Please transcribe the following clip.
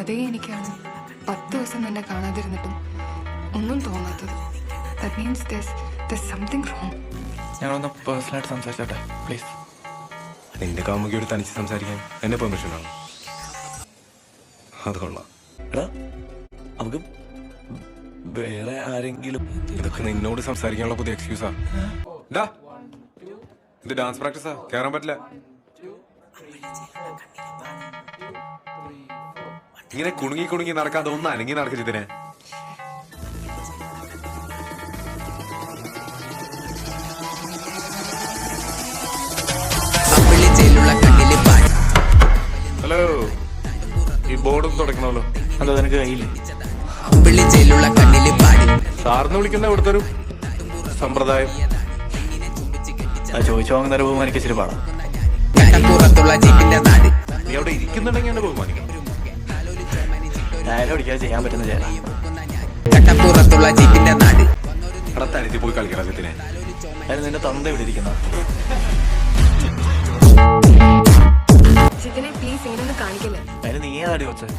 അതേ എനിക്കാണ് 10 ദിവസം നിന്നെ കാണാതിരുന്നിട്ടും ഒന്നും തോന്നാത്തത്. That means there's something wrong. ഞങ്ങളൊന്ന് പേഴ്സണലായിട്ട് സംസാരിച്ചോട്ടെ പ്ലീസ്. നിന്റെ കാമുകിയോട് തനിച്ച് സംസാരിക്കാൻ എന്നെ പെർമിഷൻ ആണ്. അത് കൊള്ളാം. എടാ നമുക്ക് വേറെ ആരെങ്കിലും. ഇതൊക്കെ നിന്നോട് സംസാരിക്കാനുള്ള പുതിയ എക്സ്ക്യൂസാ. ഇത് ഡാൻസ് പ്രാക്ടീസാ, കേറാൻ പറ്റില്ല. ഇങ്ങനെ കുണുങ്ങി കുണുങ്ങി നടക്കാതെ ഒന്ന് അനങ്ങി നടക്കരുതിനെ. ഹലോ, ഈ ബോർഡും തുടക്കണമല്ലോ. അതോ നിനക്ക് കയ്യില്ലേ? സാറിന് വിളിക്കുന്ന ഇവിടുത്തെ ഒരു സമ്പ്രദായം. ചോദിച്ചു വാങ്ങുന്ന ബഹുമാനിക്ക് ഇച്ചിരി പാടാം. നീ അവിടെ ഇരിക്കുന്നുണ്ടെങ്കിൽ എന്നെ ബഹുമാനിക്കണം. ഡയലോഗ് അടിക്കാതെ ചെയ്യാൻ പറ്റുന്ന ചേരാ. തനിച്ച് പോയി കളിക്കണം ചെത്തിനെ. അതിന് നിന്റെ തന്ത ഇവിടെ ഇരിക്കുന്ന. ചിത്തിനെ പ്ലീസ് ഇങ്ങനൊന്നും കാണിക്കില്ല. അതിന് നീ ആടി വെച്ചത്.